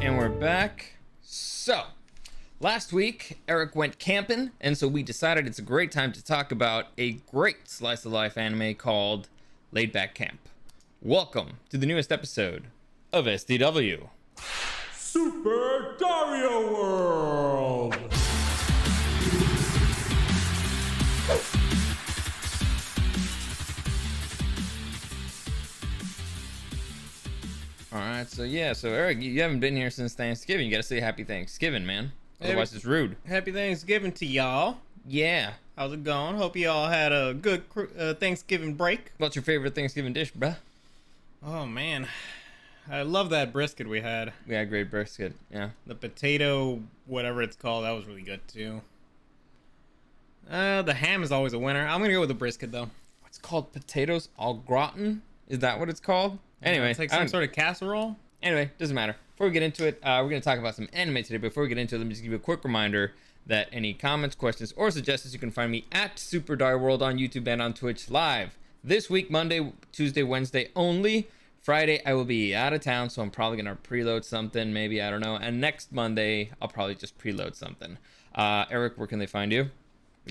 And we're back. So, last week, Eric went camping, and so we decided it's a great time to talk about a great slice of life anime called Laidback Camp. Welcome to the newest episode of SDW. Super Dario World! Alright, so Eric, you haven't been here since Thanksgiving. You gotta say happy Thanksgiving, man. Otherwise it's rude. Happy Thanksgiving to y'all. Yeah. How's it going? Hope y'all had a good Thanksgiving break. What's your favorite Thanksgiving dish, bruh? Oh, man. I love that brisket we had. We had great brisket, yeah. The potato, whatever it's called, that was really good, too. The ham is always a winner. I'm gonna go with the brisket, though. What's called potatoes au gratin? Is that what it's called? Anyway, it's like some sort of casserole. Anyway, doesn't matter. Before we get into it, we're going to talk about some anime today. Before we get into it, let me just give you a quick reminder that any comments, questions, or suggestions, you can find me at Super Dario World on YouTube and on Twitch live. This week, Monday, Tuesday, Wednesday only. Friday, I will be out of town, so I'm probably going to preload something, maybe, I don't know. And next Monday, I'll probably just preload something. Eric, where can they find you?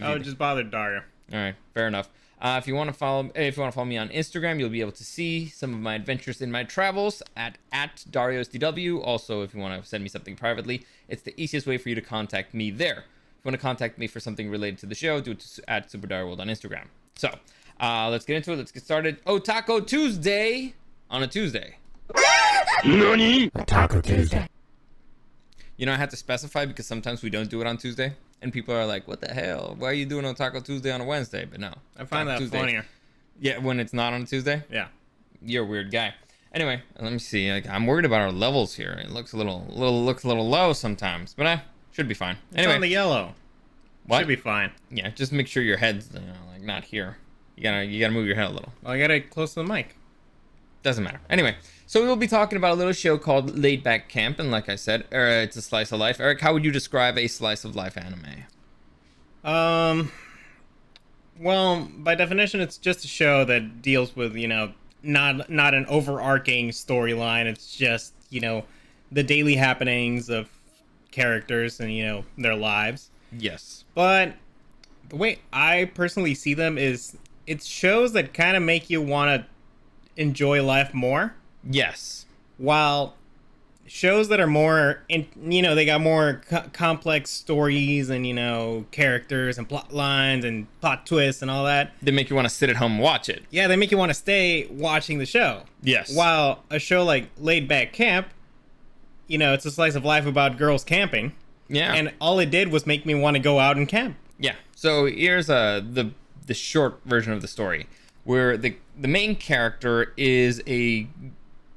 Oh, just bother Dario. All right, fair enough. If you want to follow me on Instagram, you'll be able to see some of my adventures in my travels at DarioSDW. Also, if you want to send me something privately, it's the easiest way for you to contact me there. If you want to contact me for something related to the show, do it at Super Dario World on Instagram. So, let's get into it. Let's get started. Otako Tuesday on a Tuesday. NANI? Otako Tuesday. You know, I had to specify because sometimes we don't do it on Tuesday. And people are like, what the hell? Why are you doing Otako Tuesday on a Wednesday? But no. I find that Tuesday. funnier. Yeah, when it's not on a Tuesday? Yeah. You're a weird guy. Anyway, let me see. Like, I'm worried about our levels here. It looks a little low sometimes, but should be fine. Anyway, It's on the yellow. what? Should be fine. Yeah, just make sure your head's like not here. You gotta move your head a little. Well, I got it close to the mic. Doesn't matter. Anyway, so we will be talking about a little show called Laidback Camp, and like I said, it's a slice of life. Eric, how would you describe a slice of life anime? Well, by definition, it's just a show that deals with, not an overarching storyline. It's just, the daily happenings of characters and, their lives. Yes. But the way I personally see them is it's shows that kind of make you want to enjoy life more. Yes. While shows that are more, they got more complex stories and, characters and plot lines and plot twists and all that. They make you want to sit at home and watch it. Yeah, they make you want to stay watching the show. Yes. While a show like Laidback Camp, it's a slice of life about girls camping. Yeah. And all it did was make me want to go out and camp. Yeah. So here's the short version of the story, where the main character is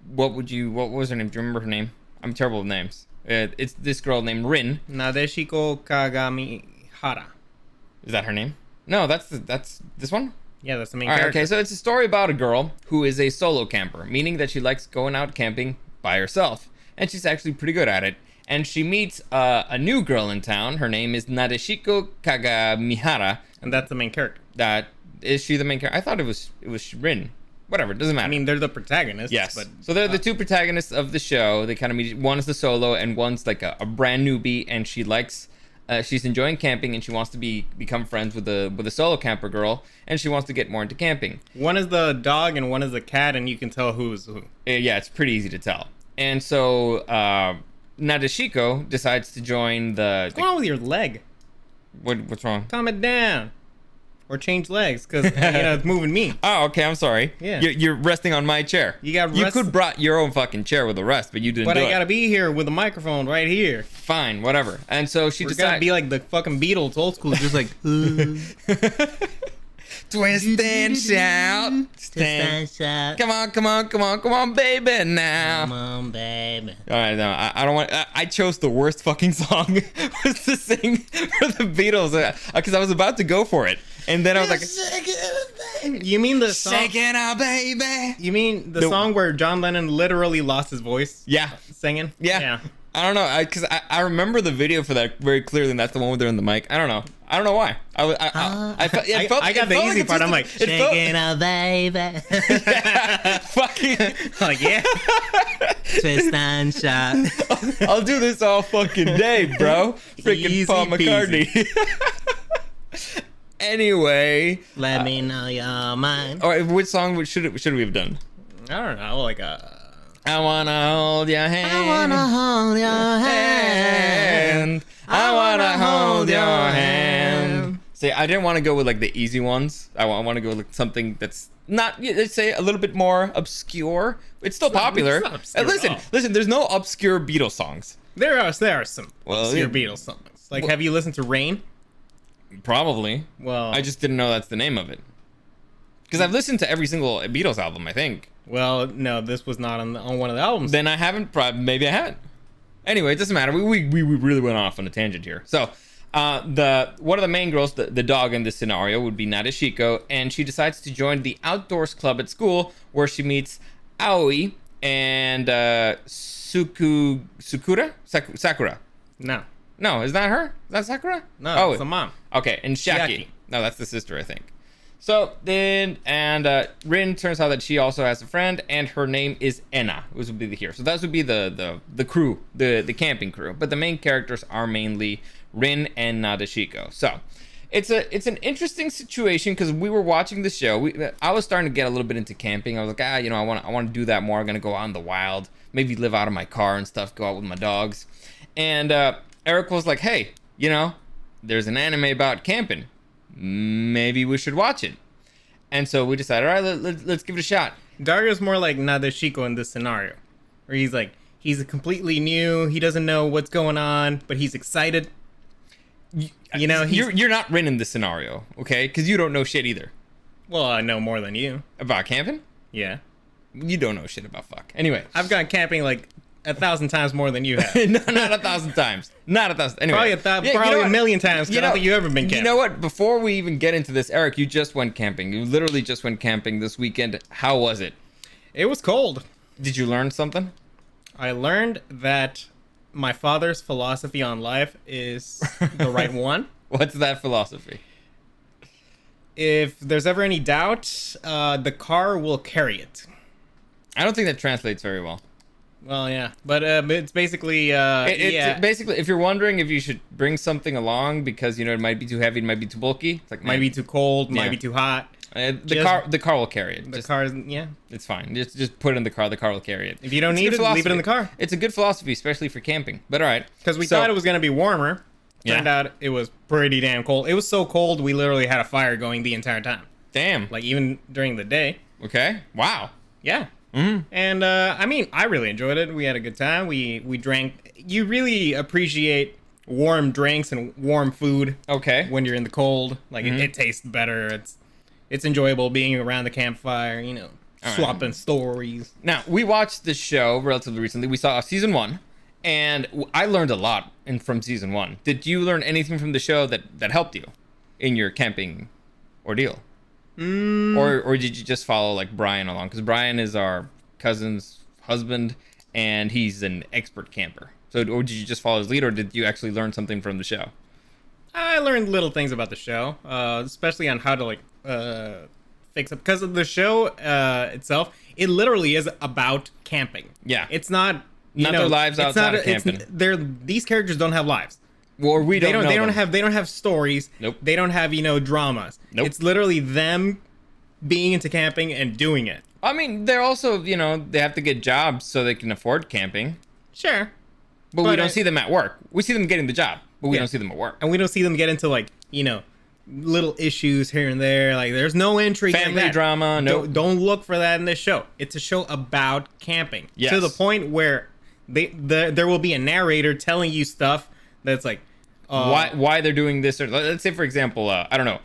what was her name? Do you remember her name? I'm terrible with names. It's this girl named Rin. Nadeshiko Kagamihara. Is that her name? No, that's this one? Yeah, that's the main All right, character. okay, so it's a story about a girl who is a solo camper, meaning that she likes going out camping by herself, and she's actually pretty good at it. And she meets a new girl in town. Her name is Nadeshiko Kagamihara. And that's the main character. Is she the main character? I thought it was Rin. Whatever, it doesn't matter. I mean, they're the protagonists. Yes. But, so they're the two protagonists of the show. They kind of meet. One is the solo, and one's like a brand newbie, and she likes. She's enjoying camping, and she wants to become friends with a solo camper girl, and she wants to get more into camping. one is the dog and one is the cat, and you can tell who's who. Yeah, it's pretty easy to tell. And so Nadeshiko decides to join What's going on with your leg? What's wrong? Calm it down. Or change legs, because, it's moving me. Oh, okay, I'm sorry. Yeah. You're resting on my chair. You could brought your own fucking chair with a rest, but you didn't But do I it. gotta be here with a microphone right here. Fine, whatever. And so she We're decides... gonna be like the fucking Beatles, old school, just like... Twist and shout. Come on, baby, now. Come on, baby. All right, no, I don't want... I chose the worst fucking song was to sing for the Beatles, because I was about to go for it. And then I was like... You mean the song? Shake it out, baby. You mean the song where John Lennon literally lost his voice? Yeah. Singing? Yeah. I don't know, because I remember the video for that very clearly, and that's the one where they're in the mic. I don't know why. I got the easy part. I'm like, Shaking a baby. Fuck Like, yeah. Twist and shout. I'll do this all fucking day, bro. Freaking Easy Paul McCartney. Anyway, Let me know your mind. all right, which song should we have done? I don't know, like I wanna hold your hand. I wanna hold your hand. I wanna hold your hand. See, I didn't want to go with like the easy ones. I want to go with like, something that's not, let's say, a little bit more obscure. It's still popular. it's not obscure at Listen, all. listen. There's no obscure Beatles songs. there are some Well, obscure yeah. Beatles songs. Like, have you listened to Rain? Probably. Well, I just didn't know that's the name of it. Because I've listened to every single Beatles album, I think. well, no, this was not on one of the albums. Then I haven't. Maybe I haven't. Anyway, it doesn't matter. We really went off on a tangent here. So, one of the main girls, the dog in this scenario, would be Nadeshiko, and she decides to join the outdoors club at school, where she meets Aoi and Sakura. No, No, is that her? Is that Sakura? no, Oh, it's the mom. okay, and Shaki. Chiaki. No, that's the sister, I think. So then, Rin turns out that she also has a friend, and her name is Enna, which would be the here. So that would be the crew, the camping crew. But the main characters are mainly Rin and Nadeshiko. So it's an interesting situation because we were watching the show. I was starting to get a little bit into camping. I was like, I want to do that more. I'm gonna go out in the wild, maybe live out of my car and stuff, go out with my dogs. And Eric was like, hey, there's an anime about camping. Maybe we should watch it. And so we decided, all right, let's give it a shot. Dario's more like Nadeshiko in this scenario, where he's completely new. He doesn't know what's going on, but he's excited. You're not Rin in this scenario, okay? Because you don't know shit either Well, I know more than you. about camping. Yeah, You don't know shit about fuck. Anyway, I've gone camping like 1,000 times more than you have. no, not 1,000 times. Not 1,000. Anyway, Probably Yeah, you know probably what? a million times. 'Cause I don't think you've ever been camping. You know what? Before we even get into this, Eric, you just went camping. You literally just went camping this weekend. How was it? It was cold. Did you learn something? I learned that my father's philosophy on life is the right one. What's that philosophy? If there's ever any doubt, the car will carry it. I don't think that translates very well. Well, yeah, but it's basically It's basically, if you're wondering if you should bring something along because it might be too heavy, it might be too bulky. It's like might be too cold, Yeah. might be too hot. The car will carry it. The Just- car's yeah. It's fine. Just put it in the car. The car will carry it. If you don't It's a need good it, leave it in the philosophy. car. It's a good philosophy, especially for camping. But all right, Because we So- thought it was gonna be warmer. Yeah. Turned out it was pretty damn cold. It was so cold we literally had a fire going the entire time. Damn. Like even during the day. Okay. Wow. Yeah. Mm-hmm. And I really enjoyed it. We had a good time. We drank. You really appreciate warm drinks and warm food Okay. when you're in the cold. Like Mm-hmm. it tastes better. It's enjoyable being around the campfire. All right. Swapping stories. Now we watched the show relatively recently. We saw season 1, and I learned a lot from season 1. Did you learn anything from the show that helped you in your camping ordeal? Or did you just follow like Brian along? Because Brian is our cousin's husband, and he's an expert camper. So, or did you just follow his lead, or did you actually learn something from the show? I learned little things about the show, especially on how to fix it. Because of the show itself, it literally is about camping. Yeah. It's not. Not their lives outside of camping. These characters don't have lives. Or we They don't. don't. Know They don't them. have. They don't have stories. Nope. They don't have dramas. Nope. It's literally them being into camping and doing it. I mean, they're also they have to get jobs so they can afford camping. Sure. But we But don't I- see them at work. We see them getting the job, but we Yeah. don't see them at work. And we don't see them get into little issues here and there. Like there's no intrigue. like Family that. drama, no- Don't look for that in this show. It's a show about camping. Yes. To the point where there will be a narrator telling you stuff that's like Why they're doing this? Or let's say, for example, I don't know.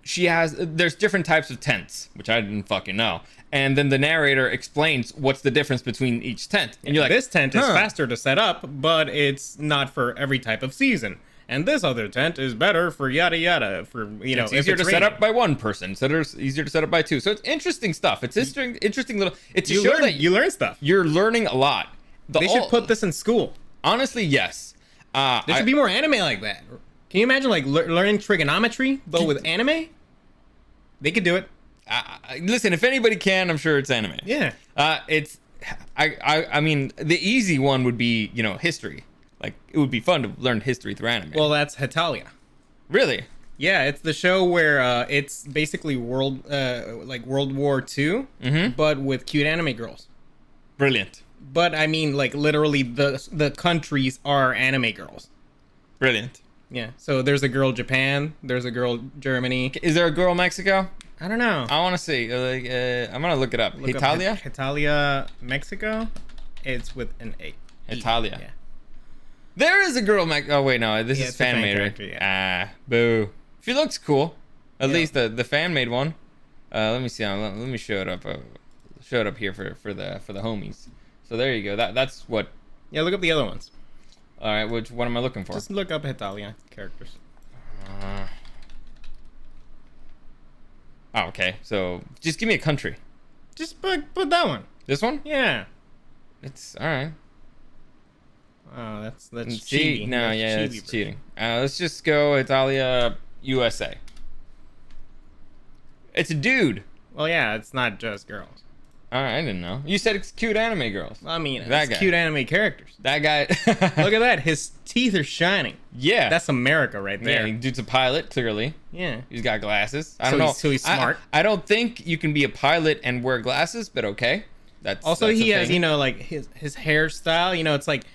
There's different types of tents, which I didn't fucking know. And then the narrator explains what's the difference between each tent. And you're like, this tent is huh. faster to set up, but it's not for every type of season. And this other tent is better for yada yada. For It's if easier to set raining. up by one person, so it's easier to set up by two. So it's interesting stuff. It's interesting little. It's a show that You learn stuff. you're learning a lot. They should put this in school. Honestly, yes. There should be more anime like that. Can you imagine learning trigonometry but with anime? They could do it. Listen, if anybody can, I'm sure it's anime. Yeah. It's I mean, the easy one would be, you know, history. Like, it would be fun to learn history through anime. Well, that's Hetalia. Really? Yeah, it's the show where it's basically World War II, but with cute anime girls. Brilliant. But I mean, like, literally the countries are anime girls. Brilliant. Yeah. So there's a girl Japan, there's a girl Germany. Is there a girl Mexico? I don't know. I want to see. I'm gonna look it up. Look up Italia? Hetalia, Mexico. It's with an A. Italia. Yeah. There is a girl. Oh wait, no. This Yeah, is it's a fan fan made. character, yeah. Boo. She looks cool. At Yeah. least the fan made one. Let me see. Let me show it up. Show it up here for the homies. So there you go. That's what. Yeah, look up the other ones. All right. What am I looking for? Just look up Hetalia characters. Oh, okay. So just give me a country. Just put that one. This one? Yeah. It's all right. Oh, that's Cheat? cheating. No, That's yeah, chibi it's version. cheating. Let's just go Italia, USA. It's a dude. Well, yeah, it's not just girls. All right, I didn't know. You said it's cute anime girls. I mean, That it's guy. cute anime characters. That guy. Look at that. His teeth are shining. Yeah. That's America right yeah. there. Dude's a pilot, clearly. Yeah. He's got glasses. I So don't know. so he's smart. I don't think you can be a pilot and wear glasses, but okay. Also, that's he a has, thing. you know, like his hairstyle. You know, it's like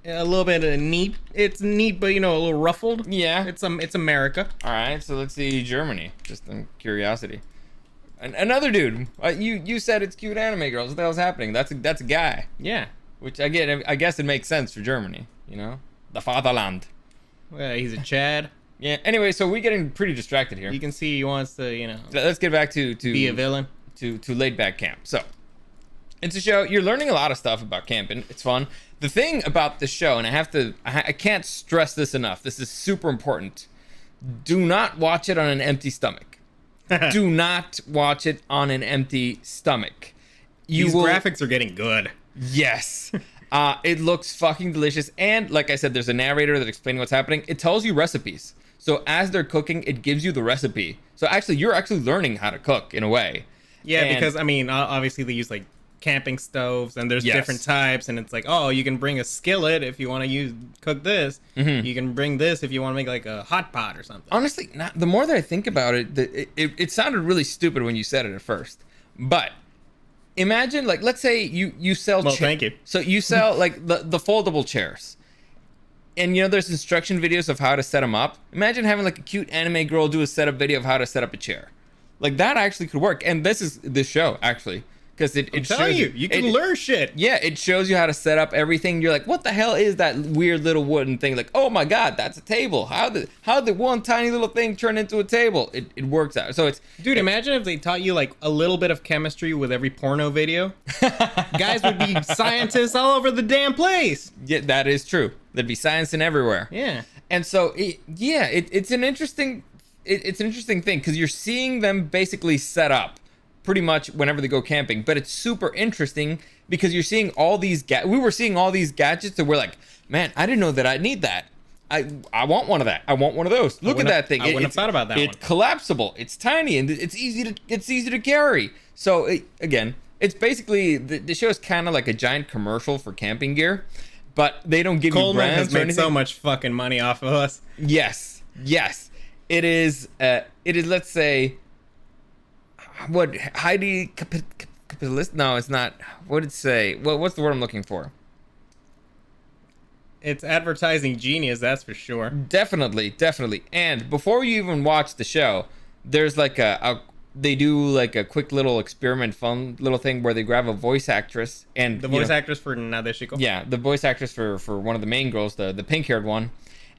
a little bit of neat. It's neat, but you know, a little ruffled. Yeah. It's America. All right, so let's see Germany. Just in curiosity. Another dude. You said it's cute anime girls. What the hell's happening? That's a guy. Yeah. Which I get. I guess it makes sense for Germany. You know, the fatherland. Well, he's a Chad. Yeah. Anyway, so we're getting pretty distracted here. You can see he wants to, you know, Let's get back to be a villain. to Laidback Camp. So it's a show. You're learning a lot of stuff about camping. It's fun. The thing about the show, and I can't stress this enough. This is super important. Do not watch it on an empty stomach. Do not watch it on an empty stomach. These graphics are getting good. Yes. It looks fucking delicious. And like I said, there's a narrator that's explaining what's happening. It tells you recipes. So as they're cooking, it gives you the recipe. So actually, you're actually learning how to cook in a way. Yeah, And- because I mean, obviously they use like camping stoves, and there's Yes. different types, and it's like, oh, you can bring a skillet if you want to cook this. You can bring this if you want to make like a hot pot or something. Honestly, the more that I think about it, it sounded really stupid when you said it at first. But imagine, like, let's say you sell. Well, thank you. So you sell like the foldable chairs, and you know there's instruction videos of how to set them up. Imagine having like a cute anime girl do a setup video of how to set up a chair. Like that actually could work. And this is this show actually. Because it I'm shows telling you can learn shit. Yeah, it shows you how to set up everything. You're like, what the hell is that weird little wooden thing? Like, oh my god, that's a table. How did one tiny little thing turn into a table? It works out. So it's Dude, imagine if they taught you like a little bit of chemistry with every porno video. Guys would be scientists all over the damn place. yeah, that is true. There'd be science in everywhere. Yeah. And so it's an interesting thing because you're seeing them basically set up pretty much whenever they go camping, but it's super interesting because you're seeing all these we were seeing all these gadgets and we're like, man, I didn't know that I'd need that. I want one of that. I want one of those. Look at that thing. I wouldn't have thought about that It's one. collapsible. It's tiny and it's easy to carry. So again, it's basically the show is kind of like a giant commercial for camping gear, but they don't give Coleman you brands has or made anything. so much fucking money off of us. Yes. It is. Let's say. What Heidi capitalist? No, it's not. What did it say? What's the word I'm looking for? It's advertising genius, that's for sure. Definitely. And before you even watch the show, there's like they do like a quick little experiment, fun little thing where they grab a voice actress and The voice actress for Nadeshiko. Yeah, the voice actress for one of the main girls, the pink-haired one,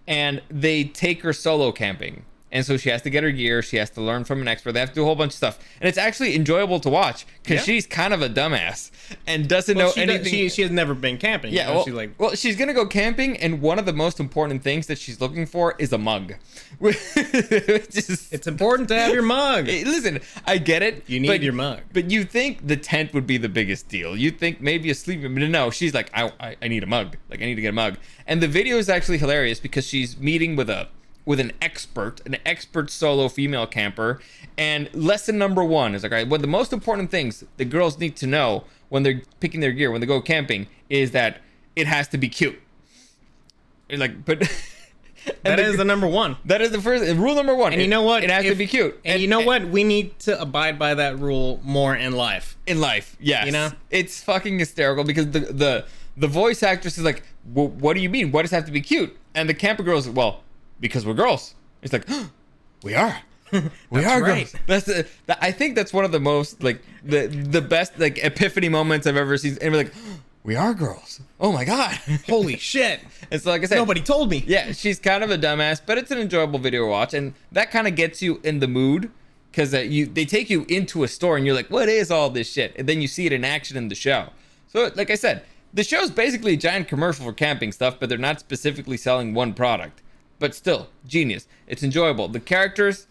and they take her solo camping. And so she has to get her gear. She has to learn from an expert. They have to do a whole bunch of stuff. And it's actually enjoyable to watch because Yeah. she's kind of a dumbass and doesn't know anything. She has never been camping. Yeah, you know? well, She's like, she's going to go camping, and one of the most important things that she's looking for is a mug. it's important to have your mug. Hey, listen, I get it. You need your mug. But you think the tent would be the biggest deal. You think maybe a sleeping, but no, she's like, I need a mug. Like, I need to get a mug. And the video is actually hilarious because she's meeting with a with an expert solo female camper. And lesson number one is like, all right, one of the most important things the girls need to know when they're picking their gear, when they go camping, is that it has to be cute. You're like, but that is the number one. That is the first rule number one. And you know what? It has to be cute. And you know what? We need to abide by that rule more in life. In life, yes. You know? It's fucking hysterical because the voice actress is like, well, what do you mean? Why does it have to be cute? And the camper girl is like, well, because we're girls. It's like, oh, we are. We are right. girls. I think that's one of the most like the best like epiphany moments I've ever seen. And we're like, oh, we are girls. Oh my god. Holy shit. And so like I said, nobody told me. Yeah, she's kind of a dumbass, but it's an enjoyable video to watch, and that kind of gets you in the mood because they take you into a store and you're like, what is all this shit? And then you see it in action in the show. So like I said, the show's basically a giant commercial for camping stuff, but they're not specifically selling one product. But still, genius. It's enjoyable. The characters,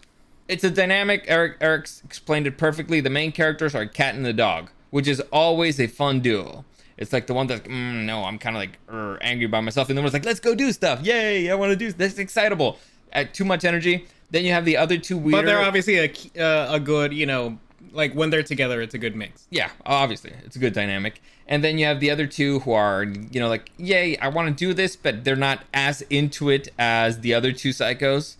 it's a dynamic. Eric's explained it perfectly. The main characters are a cat and a dog, which is always a fun duo. It's like the one that's, no, I'm kind of like angry by myself. And then one's like, let's go do stuff. Yay, I want to do this. That's excitable. At too much energy. Then you have the other two weirder. But they're obviously a good, you know, like when they're together, it's a good mix. Yeah, obviously. It's a good dynamic. And then you have the other two who are, you know, like, yay, I want to do this, but they're not as into it as the other two psychos.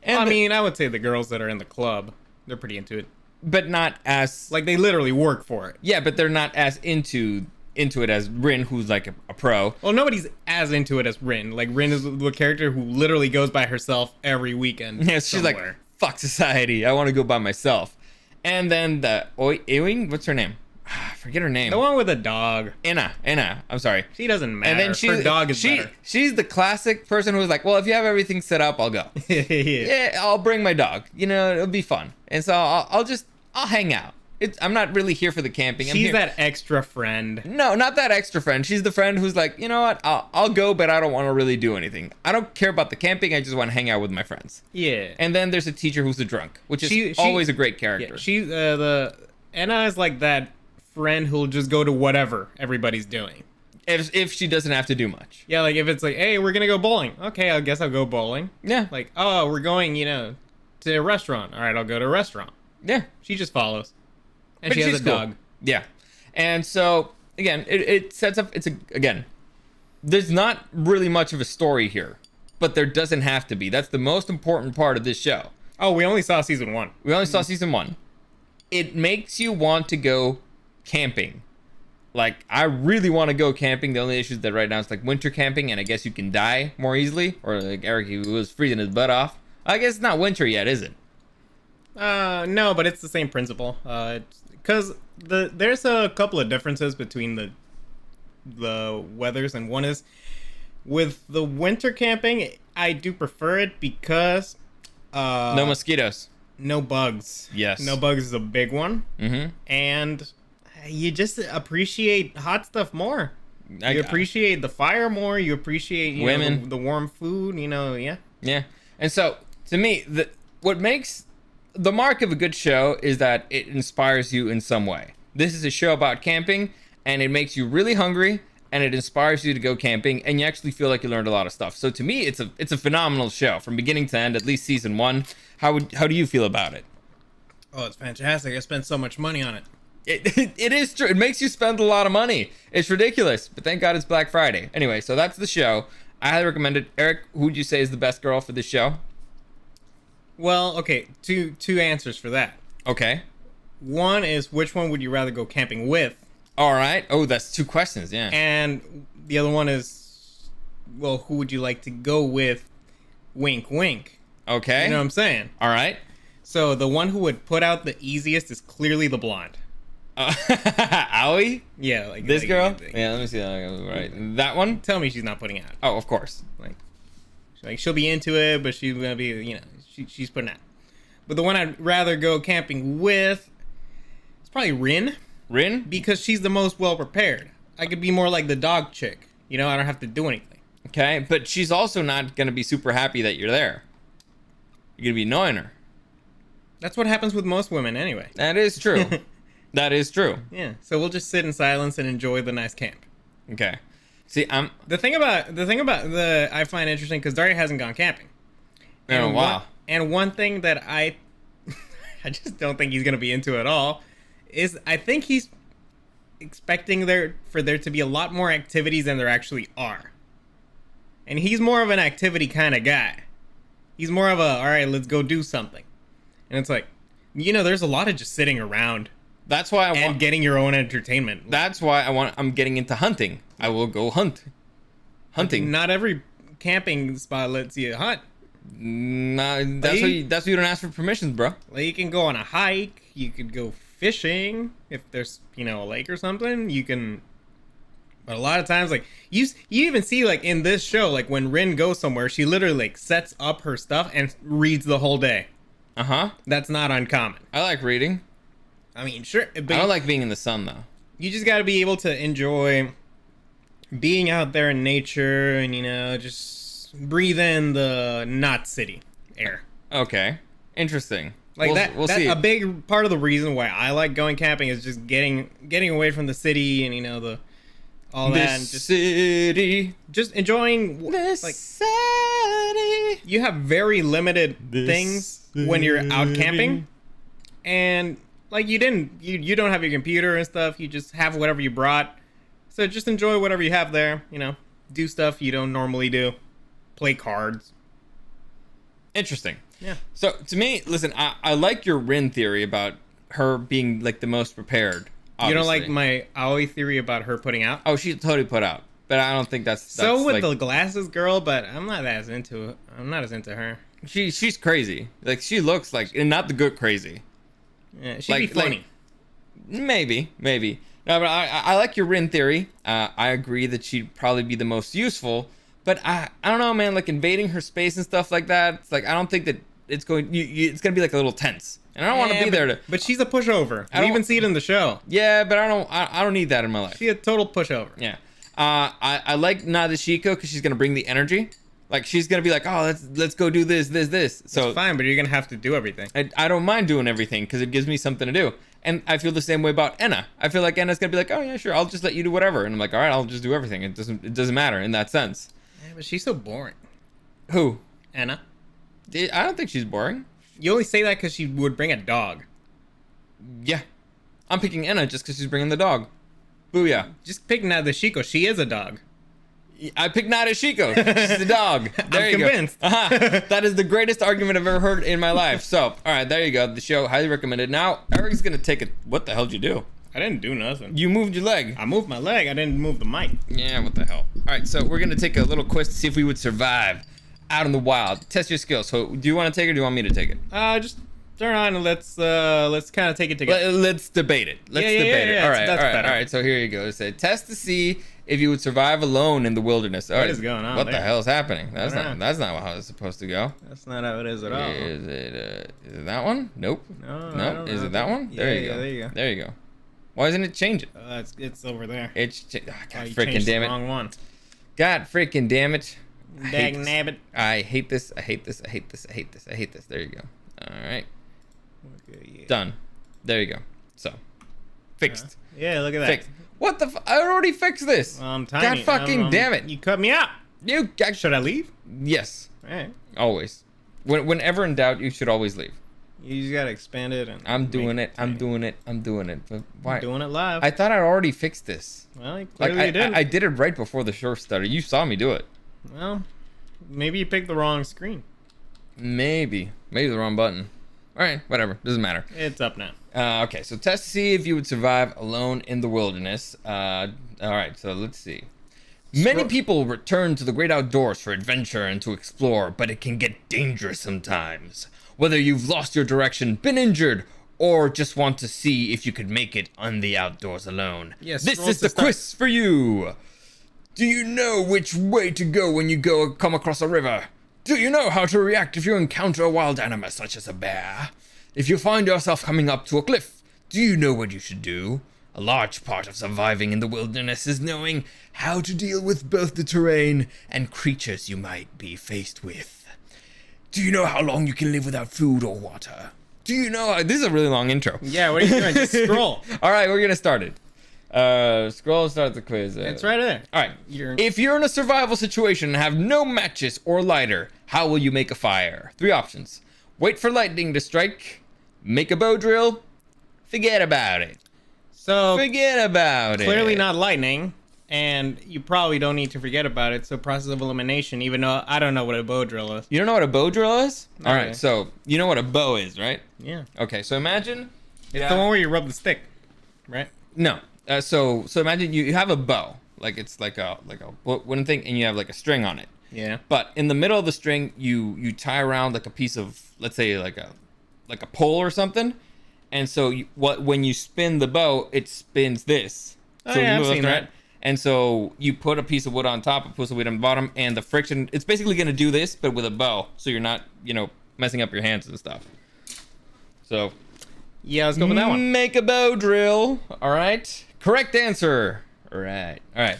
And I mean, I would say the girls that are in the club, they're pretty into it. But not as... Like, they literally work for it. Yeah, but they're not as into it as Rin, who's like a pro. Well, nobody's as into it as Rin. Like, Rin is the character who literally goes by herself every weekend. Yeah, she's like, fuck society. I want to go by myself. And then the Ewing, what's her name? I forget her name. The one with the dog. Anna. I'm sorry. She doesn't matter. And then her dog is better. She's the classic person who's like, well, if you have everything set up, I'll go. Yeah, I'll bring my dog. You know, it'll be fun. And so I'll hang out. I'm not really here for the camping. She's that extra friend. No, not that extra friend. She's the friend who's like, you know what? I'll go, but I don't want to really do anything. I don't care about the camping. I just want to hang out with my friends. Yeah. And then there's a teacher who's a drunk, which is always a great character. Yeah, she's Anna is like that friend who'll just go to whatever everybody's doing. If she doesn't have to do much. Yeah, like if it's like, hey, we're gonna go bowling. Okay, I guess I'll go bowling. Yeah. Like, oh, we're going, you know, to a restaurant. All right, I'll go to a restaurant. Yeah. She just follows. And But she has she's a cool. dog. Yeah. And so, again, it sets up, again, there's not really much of a story here, but there doesn't have to be. That's the most important part of this show. Oh, we only saw season 1. We only saw season 1. It makes you want to go camping. Like, I really want to go camping. The only issue is that right now it's like winter camping, and I guess you can die more easily. Or like Eric, he was freezing his butt off. I guess it's not winter yet, is it? No, but it's the same principle. Because there's a couple of differences between the weathers, and one is with the winter camping, I do prefer it because No mosquitoes. No bugs. Yes. No bugs is a big one. Mm-hmm. And you just appreciate hot stuff more. I You appreciate the fire more. You appreciate Women. know, the warm food. You know, yeah. Yeah. And so, to me, what makes the mark of a good show is that it inspires you in some way. This is a show about camping, and it makes you really hungry, and it inspires you to go camping, and you actually feel like you learned a lot of stuff. So to me, it's a phenomenal show from beginning to end, at least season 1. How do you feel about it? Oh, it's fantastic. I spent so much money on it. It is true. It makes you spend a lot of money. It's ridiculous, but thank God it's Black Friday. Anyway, so that's the show. I highly recommend it. Eric, who would you say is the best girl for this show? Well, okay, two answers for that. Okay. One is, which one would you rather go camping with? All right. Oh, that's 2 questions, yeah. And the other one is, well, who would you like to go with? Wink, wink. Okay. You know what I'm saying? All right. So the one who would put out the easiest is clearly the blonde. Owie? Yeah, like This like, girl? like, Yeah, let me see. Right. That one? Tell me she's not putting out. Oh, of course. Like she'll be into it, but she's gonna be, you know, she's putting out. But the one I'd rather go camping with, it's probably Rin. Rin? Because she's the most well prepared. I could be more like the dog chick. You know, I don't have to do anything. Okay, but she's also not going to be super happy that you're there. You're going to be annoying her. That's what happens with most women anyway. That is true. That is true. Yeah. So we'll just sit in silence and enjoy the nice camp. Okay. See, The thing about I find interesting, because Dario hasn't gone camping, Oh, wow. And one thing that I just don't think he's gonna be into at all is I think he's expecting for there to be a lot more activities than there actually are. And he's more of an activity kind of guy. He's more of a, all right, let's go do something. And it's like, there's a lot of just sitting around. That's why and getting your own entertainment. That's why I'm getting into hunting. I will go hunting. Not every camping spot lets you hunt. Nah, that's why you don't ask for permissions, bro. Like, you can go on a hike. You could go fishing if there's a lake or something. You can. But a lot of times, like you even see like in this show, like when Rin goes somewhere, she literally like sets up her stuff and reads the whole day. That's not uncommon. I like reading. I mean, sure. But I don't like being in the sun though. You just got to be able to enjoy being out there in nature and just breathe in the not city air. Okay, interesting. Like we'll that's see. a big part of the reason why I like going camping is just getting away from the city and all that, and just enjoying this like city. You have very limited things when you're out camping, and like you don't have your computer and stuff. You just have whatever you brought, so just enjoy whatever you have there. Do stuff you don't normally do, play cards. Interesting. Yeah. So to me, listen, I like your Rin theory about her being like the most prepared. Obviously. You don't like my Aoi theory about her putting out? Oh, she's totally put out, but I don't think that's so with like, the glasses girl. But I'm not as into it. I'm not as into her. She's crazy. Like she looks like, and not the good crazy. Yeah, she'd be funny. Maybe. No, but I like your Rin theory. I agree that she'd probably be the most useful. But I don't know, man. Like invading her space and stuff like that. It's like I don't think that it's going. It's gonna be like a little tense, and I don't want to be there to. But she's a pushover. We even see it in the show. Yeah, but I don't need that in my life. She's a total pushover. Yeah. I like Nadeshiko because she's gonna bring the energy. Like she's gonna be like, oh, let's go do this. So it's fine, but you're gonna have to do everything. I don't mind doing everything because it gives me something to do. And I feel the same way about Enna. I feel like Enna's gonna be like, oh yeah, sure, I'll just let you do whatever. And I'm like, all right, I'll just do everything. It doesn't matter in that sense. Yeah, but she's so boring. Who? Enna. I don't think she's boring. You only say that because she would bring a dog. Yeah. I'm picking Enna just because she's bringing the dog. Booyah. Just pick Nadeshiko. She is a dog. I picked Nadeshiko. She's a dog. There I'm you convinced. Go. That is the greatest argument I've ever heard in my life. So, all right, there you go. The show, highly recommended. Now, Eric's going to take it. What the hell did you do? I didn't do nothing. You moved your leg. I moved my leg. I didn't move the mic. Yeah, what the hell. All right, so we're going to take a little quiz to see if we would survive out in the wild. Test your skills. So, do you want to take it or do you want me to take it? Just turn on and let's kind of take it together. Let's debate it. Let's debate it. All right, that's better. All right, so here you go. It said, test to see if you would survive alone in the wilderness. What is going on What there? the hell is happening? That's not how it's supposed to go. That's not how it is at all. Is it that one? Nope. No. Is it that one? There you go. There you go. There you go. Why isn't it changing? It's over there. God You freaking changed damn the it. wrong one. God freaking damn it. Dag nabbit. I hate this. I hate this. I hate this. I hate this. I hate this. There you go. All right. Okay, yeah. Done. There you go. So, fixed. Yeah, look at that. Fixed. What the? I already fixed this. I'm tiny. God fucking damn it. You cut me out. Should I leave? Yes. All right. Always. Whenever in doubt, you should always leave. You just gotta expand it. And I'm doing it. I'm doing it. I'm doing it. But why? I'm doing it live. I thought I'd already fixed this. Well, Like clearly you didn't. I did it right before the show started. You saw me do it. Well, maybe you picked the wrong screen. Maybe the wrong button. All right, whatever. Doesn't matter. It's up now. Okay, so test to see if you would survive alone in the wilderness. All right, so let's see. Many people return to the great outdoors for adventure and to explore, but it can get dangerous sometimes. Whether you've lost your direction, been injured, or just want to see if you could make it on the outdoors alone. Yes, this is the quiz for you. Do you know which way to go when you come across a river? Do you know how to react if you encounter a wild animal such as a bear? If you find yourself coming up to a cliff, do you know what you should do? A large part of surviving in the wilderness is knowing how to deal with both the terrain and creatures you might be faced with. Do you know how long you can live without food or water? Do you know... This is a really long intro. Yeah, what are you doing? Just scroll. All right, we're going to start it. Scroll and start the quiz. It's right there. All right. You're... If you're in a survival situation and have no matches or lighter, how will you make a fire? 3 options. Wait for lightning to strike. Make a bow drill. Forget about it. So Forget about it. clearly not lightning, and you probably don't need to forget about it. So process of elimination, even though I don't know what a bow drill is. You don't know what a bow drill is? All Okay. right. So you know what a bow is, right? Yeah. Okay. So imagine. It's the one where you rub the stick, right? No. So imagine you have a bow, like it's like a wooden thing, and you have like a string on it. Yeah. But in the middle of the string, you tie around like a piece of, let's say like a pole or something, and so when you spin the bow, it spins this. Oh, So yeah, you I've move seen left and that. right. And so you put a piece of wood on top, a piece of wood on the bottom, and the friction. It's basically gonna do this, but with a bow, so you're not messing up your hands and stuff. So Yeah, let's go with that one. make a bow drill. All right. Correct answer. All right. All right.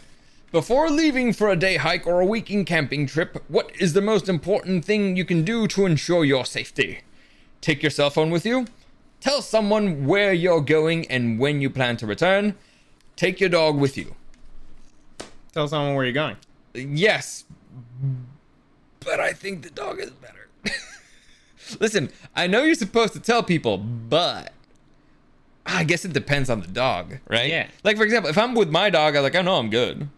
Before leaving for a day hike or a weekend camping trip, what is the most important thing you can do to ensure your safety? Take your cell phone with you. Tell someone where you're going and when you plan to return. Take your dog with you. Tell someone where you're going. Yes. But I think the dog is better. Listen, I know you're supposed to tell people, but I guess it depends on the dog, right? Yeah. Like, for example, if I'm with my dog, I know I'm good.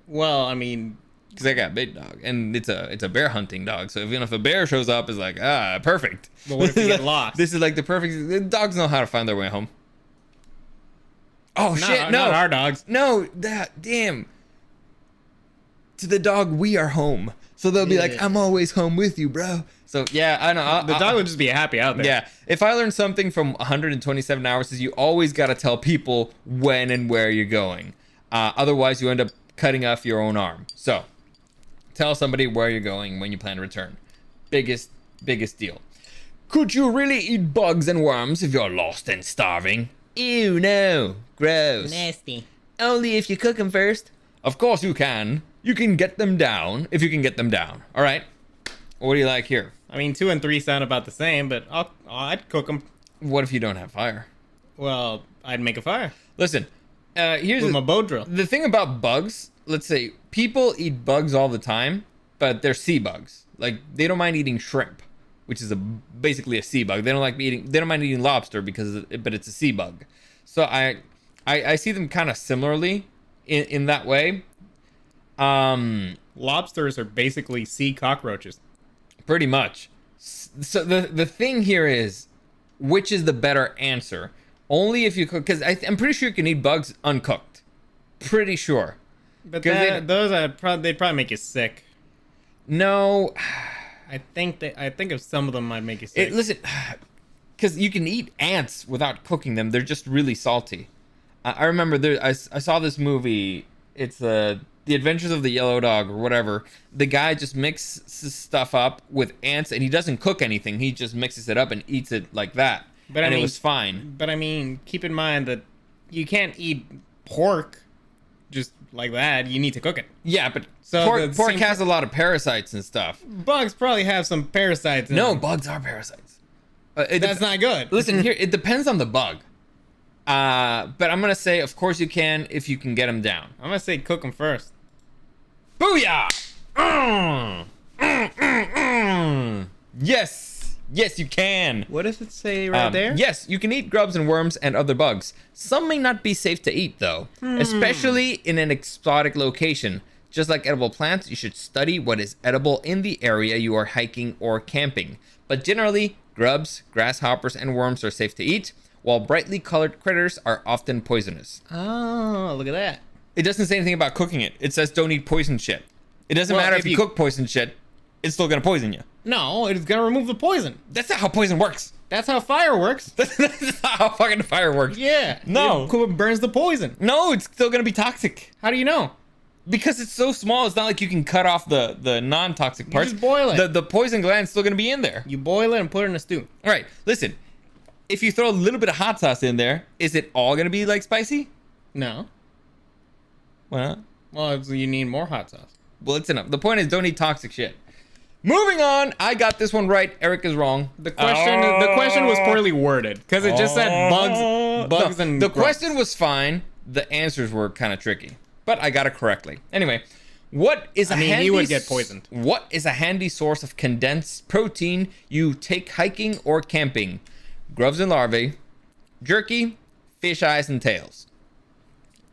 Well, I mean, Because I got a big dog, and it's a bear hunting dog. So even if a bear shows up, it's like, perfect. but what if you get lost? This is like the perfect. The dogs know how to find their way home. Oh shit! No, Not our dogs. no, damn. To the dog, we are home. So they'll be like, Yeah. I'm always home with you, bro. So yeah, I know. The dog would just be happy out there. Yeah, if I learned something from 127 hours is you always got to tell people when and where you're going. Otherwise, you end up cutting off your own arm. So, tell somebody where you're going when you plan to return. Biggest deal. Could you really eat bugs and worms if you're lost and starving? Ew, no. Gross. Nasty. Only if you cook them first. Of course you can. You can get them down if you can get them down. All right. What do you like here? I mean, 2 and 3 sound about the same, but I'd cook them. What if you don't have fire? Well, I'd make a fire Listen, here's with my bow drill. the thing about bugs. Let's say people eat bugs all the time, but they're sea bugs. Like they don't mind eating shrimp, which is basically a sea bug. They don't mind eating lobster but it's a sea bug. So I see them kind of similarly in that way. Lobsters are basically sea cockroaches. Pretty much. So the thing here is, which is the better answer? Only if you cook, because I'm pretty sure you can eat bugs uncooked. Pretty sure. But 'Cause they'd probably make you sick. No. I think of some of them might make you sick. Listen, because you can eat ants without cooking them. They're just really salty. I remember I saw this movie. It's The Adventures of the Yellow Dog or whatever. The guy just mixes stuff up with ants and he doesn't cook anything. He just mixes it up and eats it like that. But it was fine. But I mean, keep in mind that you can't eat pork just like that. You need to cook it. Yeah, but So pork the same- has a lot of parasites and stuff. Bugs probably have some parasites in No, them. bugs are parasites. That's not good. Listen here, it depends on the bug. But I'm gonna say, of course you can if you can get them down. I'm gonna say cook them first. Booyah! Yes, you can. What does it say right there? Yes, you can eat grubs and worms and other bugs. Some may not be safe to eat, though, especially in an exotic location. Just like edible plants, you should study what is edible in the area you are hiking or camping. But generally, grubs, grasshoppers, and worms are safe to eat, while brightly colored critters are often poisonous. Oh, look at that. It doesn't say anything about cooking it. It says don't eat poison shit. It doesn't Well, matter if if you you- cook poison shit, it's still gonna poison you. No, it's gonna remove the poison. That's not how poison works. That's how fire works. That's not how fucking fire works. Yeah. No. It burns the poison. No, it's still gonna be toxic. How do you know? Because it's so small, it's not like you can cut off the non-toxic parts. just boil it. The poison gland's still gonna be in there. You boil it and put it in a stew. All right, listen. If you throw a little bit of hot sauce in there, is it all gonna be like spicy? No. Why not? Well, you need more hot sauce. Well, it's enough. The point is, don't eat toxic shit. Moving on, I got this one right. Eric is wrong. The question was poorly worded because it just said bugs No, and the grubs. question was fine. the answers were kind of tricky, but I got it correctly. Anyway, what is he would get poisoned. What is a handy source of condensed protein you take hiking or camping? Grubs and larvae, jerky, fish eyes and tails.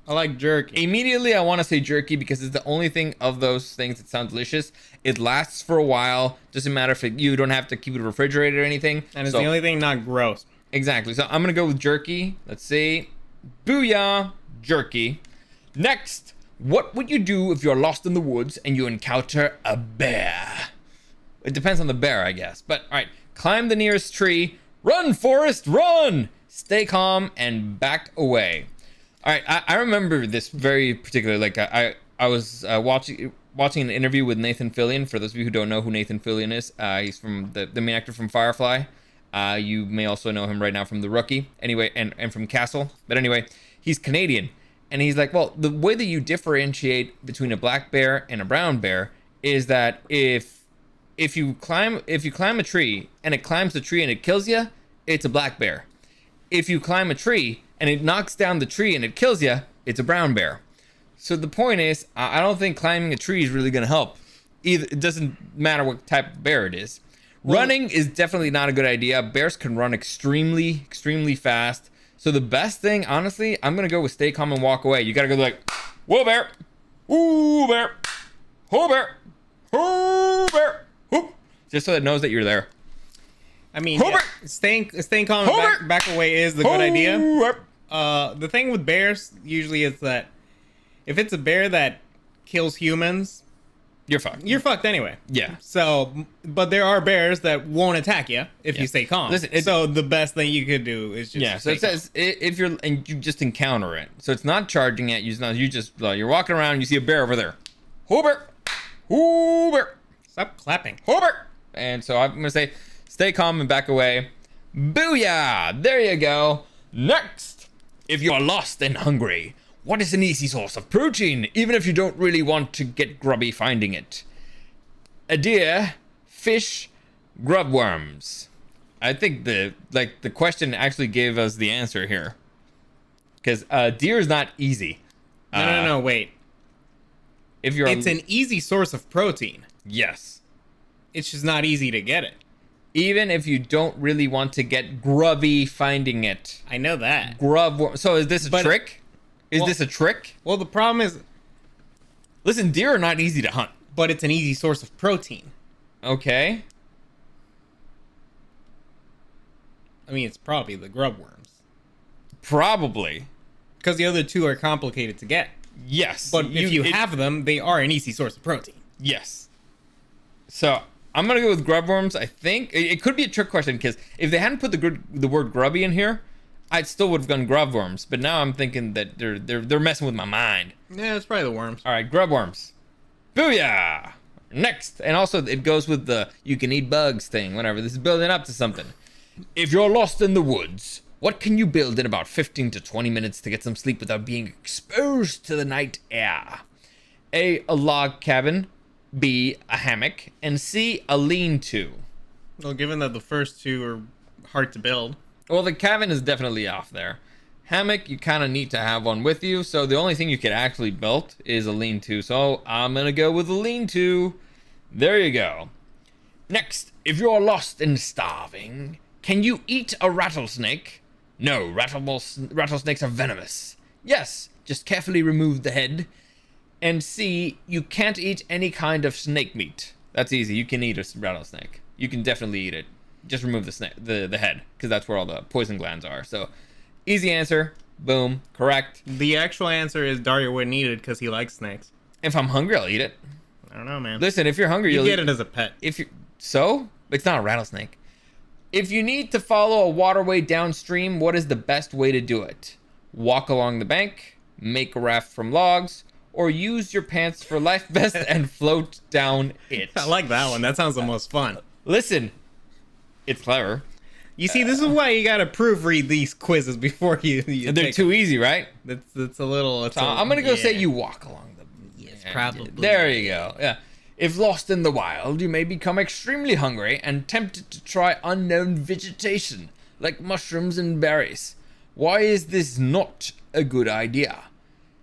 I like jerky. Immediately, I want to say jerky because it's the only thing of those things that sound delicious. It lasts for a while. Doesn't matter if you don't have to keep it refrigerated or anything. And it's the only thing not gross. Exactly. So I'm going to go with jerky. Let's see. Booyah, jerky. Next, what would you do if you're lost in the woods and you encounter a bear? It depends on the bear, I guess. But, all right. Climb the nearest tree. Run, Forrest, run! Stay calm and back away. All right, I remember this very particularly. Like I was watching an interview with Nathan Fillion. For those of you who don't know who Nathan Fillion is, he's from the main actor from Firefly. You may also know him right now from The Rookie. Anyway, and from Castle. But anyway, he's Canadian, and he's like, well, the way that you differentiate between a black bear and a brown bear is that if you climb a tree and it climbs the tree and it kills you, it's a black bear. If you climb a tree and it knocks down the tree and it kills you, it's a brown bear. So the point is, I don't think climbing a tree is really going to help. Either it doesn't matter what type of bear it is. Running is definitely not a good idea. Bears can run extremely, extremely fast. So the best thing, honestly, I'm going to go with stay calm and walk away. You got to go like, whoa, bear. Ooh, bear. Whoa, bear. Whoa, bear. Whoop. Just so it knows that you're there. I mean, yeah, staying calm and back away is the good idea. The thing with bears usually is that if it's a bear that kills humans, you're fucked. You're fucked anyway. Yeah. So, but there are bears that won't attack you if you stay calm. Listen, so the best thing you could do is just So it says if you're and you just encounter it, so it's not charging at you. It's not, you just you're walking around and you see a bear over there. Ho bear, ho bear. Stop clapping. Ho bear. And so I'm gonna say, stay calm and back away. Booyah! There you go. Next, if you're lost and hungry, what is an easy source of protein, even if you don't really want to get grubby finding it? A deer, fish, grub worms. I think the question actually gave us the answer here. Because deer is not easy. No, wait. It's an easy source of protein. Yes. It's just not easy to get it. Even if you don't really want to get grubby finding it. I know that. So is this a trick? Is this a trick? Well, the problem is... Listen, deer are not easy to hunt. But it's an easy source of protein. Okay. I mean, it's probably the grub worms. Probably. Because the other two are complicated to get. Yes. But if you have them, they are an easy source of protein. Yes. So... I'm going to go with grub worms, I think. It could be a trick question, because if they hadn't put the word grubby in here, I still would have gone grub worms. But now I'm thinking that they're messing with my mind. Yeah, it's probably the worms. All right, grub worms. Booyah! Next. And also, it goes with the you can eat bugs thing, whatever. This is building up to something. If you're lost in the woods, what can you build in about 15 to 20 minutes to get some sleep without being exposed to the night air? A log cabin. B, a hammock, and C, a lean-to. Well, given that the first two are hard to build. Well, the cabin is definitely off there. Hammock, you kind of need to have one with you, so the only thing you could actually build is a lean-to. So I'm going to go with a lean-to. There you go. Next, if you're lost and starving, can you eat a rattlesnake? No, rattlesnakes are venomous. Yes, just carefully remove the head. And C, you can't eat any kind of snake meat. That's easy. You can eat a rattlesnake. You can definitely eat it. Just remove the head, because that's where all the poison glands are. So, easy answer. Boom. Correct. The actual answer is Dario wouldn't eat it because he likes snakes. If I'm hungry, I'll eat it. I don't know, man. Listen, if you're hungry, you'll get it as a pet. So, it's not a rattlesnake. If you need to follow a waterway downstream, what is the best way to do it? Walk along the bank, make a raft from logs, or use your pants for life vest and float down it. I like that one. That sounds the most fun. Listen, it's clever. You see, this is why you gotta proofread these quizzes before you they're too easy, right? That's a little... I'm gonna go say you walk along them. Yes, probably. There you go. Yeah. If lost in the wild, you may become extremely hungry and tempted to try unknown vegetation, like mushrooms and berries. Why is this not a good idea.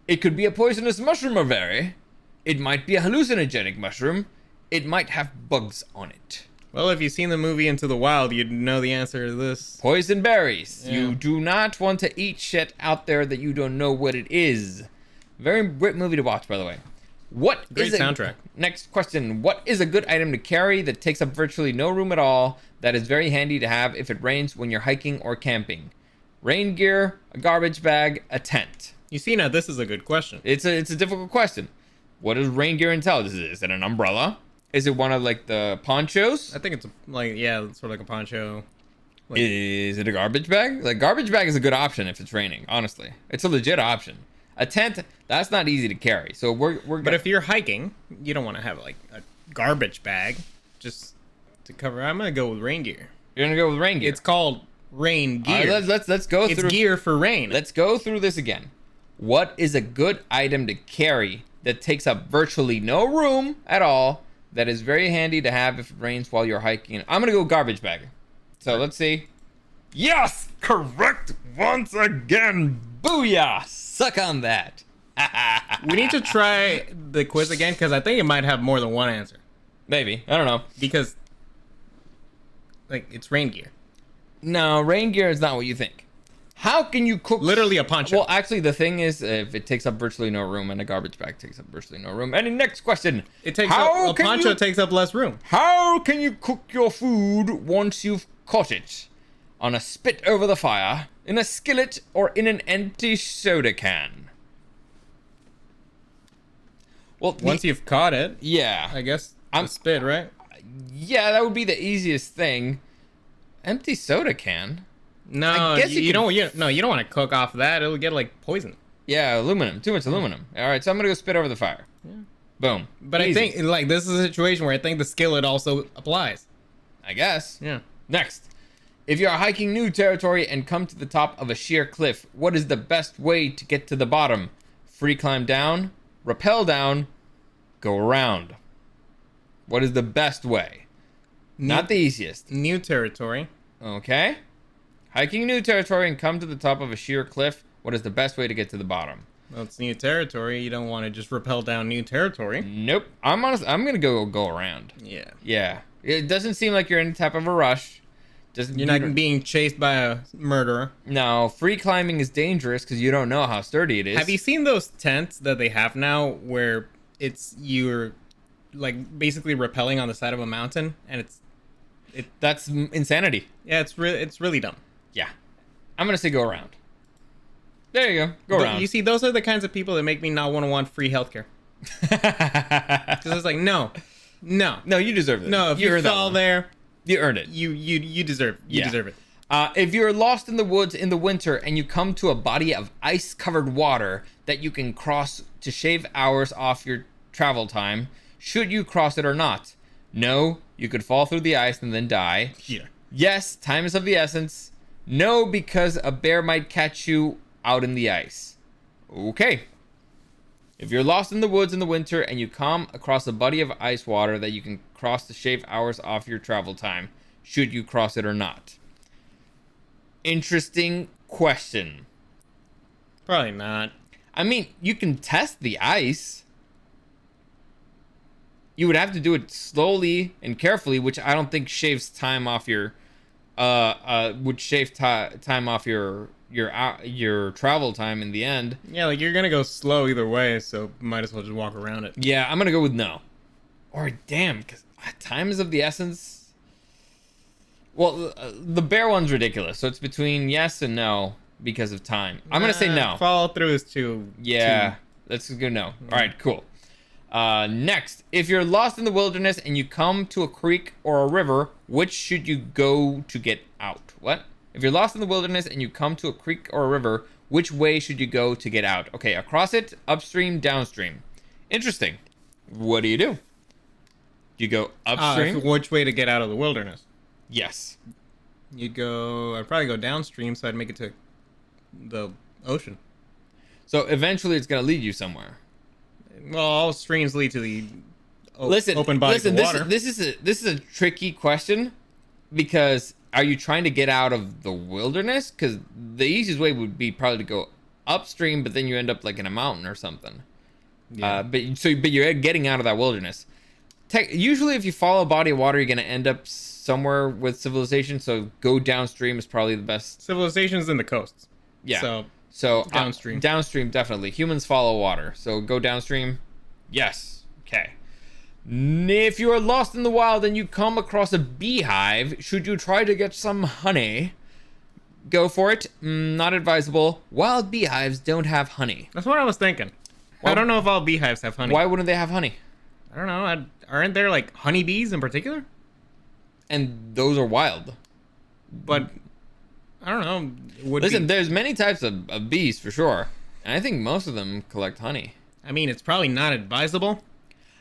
It could be a poisonous mushroom or berry. It might be a hallucinogenic mushroom. It might have bugs on it. Well, if you've seen the movie Into the Wild, you'd know the answer to this. Poison berries. Yeah. You do not want to eat shit out there that you don't know what it is. Very great movie to watch, by the way. What Great is soundtrack. Next question. What is a good item to carry that takes up virtually no room at all, that is very handy to have if it rains when you're hiking or camping? Rain gear, a garbage bag, a tent. You see, now this is a good question. It's a difficult question. What does rain gear entail? Is it an umbrella? Is it one of like the ponchos? I think it's sort of like a poncho. Is it a garbage bag? Like, garbage bag is a good option if it's raining, honestly. It's a legit option. A tent, that's not easy to carry. So But if you're hiking, you don't want to have like a garbage bag just to cover. I'm gonna go with rain gear. You're gonna go with rain gear. It's called rain gear. All right, let's go It's through. gear for rain. Let's go through this again. What is a good item to carry that takes up virtually no room at all, that is very handy to have if it rains while you're hiking? I'm gonna go garbage bag. So let's see. Yes, correct once again. Booyah! Suck on that. We need to try the quiz again because I think it might have more than one answer. Maybe, I don't know. Because, like, it's rain gear. No, rain gear is not what you think. How can you cook? Literally a poncho. Well, actually, the thing is, if it takes up virtually no room, and a garbage bag takes up virtually no room. And the next question: It takes a poncho takes up less room. How can you cook your food once you've caught it? On a spit over the fire, in a skillet, or in an empty soda can? Well, Once you've caught it, yeah, I guess I'm- the spit, right? yeah, that would be the easiest thing. Empty soda can. No, I guess you don't. You don't want to cook off that. It'll get like poison. Yeah, aluminum. Too much aluminum. All right, so I'm gonna go spit over the fire. Boom. But Easy. I think like this is a situation where I think the skillet also applies. I guess. Yeah. Next. If you are hiking new territory and come to the top of a sheer cliff, what is the best way to get to the bottom? Free climb down, rappel down, go around. What is the best way? Not the easiest. New territory. Okay. Hiking new territory and come to the top of a sheer cliff, what is the best way to get to the bottom? Well, it's new territory. You don't want to just rappel down new territory. Nope. I'm gonna go around. Yeah. Yeah. It doesn't seem like you're in any type of a rush. You're not being chased by a murderer. No, free climbing is dangerous because you don't know how sturdy it is. Have you seen those tents that they have now where you're like basically rappelling on the side of a mountain and That's insanity. it's really dumb. Yeah. I'm gonna say go around. There you go. Go around. You see, those are the kinds of people that make me not want free healthcare. Because it's like, no. No, you deserve it. No, if you earned that fall one. there, You earned it. you deserve deserve it. If you're lost in the woods in the winter and you come to a body of ice-covered water that you can cross to shave hours off your travel time, should you cross it or not? No, you could fall through the ice and then die. Yeah. Yes, time is of the essence. No, because a bear might catch you out in the ice. Okay. If you're lost in the woods in the winter and you come across a body of ice water that you can cross to shave hours off your travel time, should you cross it or not? Interesting question. Probably not. I mean, you can test the ice. You would have to do it slowly and carefully, which I don't think shaves time off your would shave time off your travel time in the end. Yeah, like you're gonna go slow either way, so might as well just walk around it. Yeah, I'm gonna go with no. Or damn, because time is of the essence. Well, the bear one's ridiculous, so it's between yes and no because of time. I'm gonna say no. Follow through is too. Yeah, that's a good no. All right, cool. Next, if you're lost in the wilderness and you come to a creek or a river, which should you go to get out? What? If you're lost in the wilderness and you come to a creek or a river, which way should you go to get out? Okay, across it, upstream, downstream. Interesting. What do? Do you go upstream? Which way to get out of the wilderness? Yes. I'd probably go downstream, so I'd make it to the ocean. So eventually it's going to lead you somewhere. Well, all streams lead to the open bodies of water. This is a tricky question because are you trying to get out of the wilderness? Because the easiest way would be probably to go upstream, but then you end up like in a mountain or something. Yeah. But you're getting out of that wilderness. Usually, if you follow a body of water, you're gonna end up somewhere with civilization. So go downstream is probably the best. Civilization's in the coasts. Yeah. So downstream. Downstream, definitely. Humans follow water, so go downstream. Yes. Okay. If you are lost in the wild and you come across a beehive, should you try to get some honey? Go for it. Not advisable. Wild beehives don't have honey. That's what I was thinking. Well, I don't know if all beehives have honey. Why wouldn't they have honey? I don't know. Aren't there like honeybees in particular? And those are wild. But I don't know. Listen, there's many types of bees for sure. And I think most of them collect honey. I mean, it's probably not advisable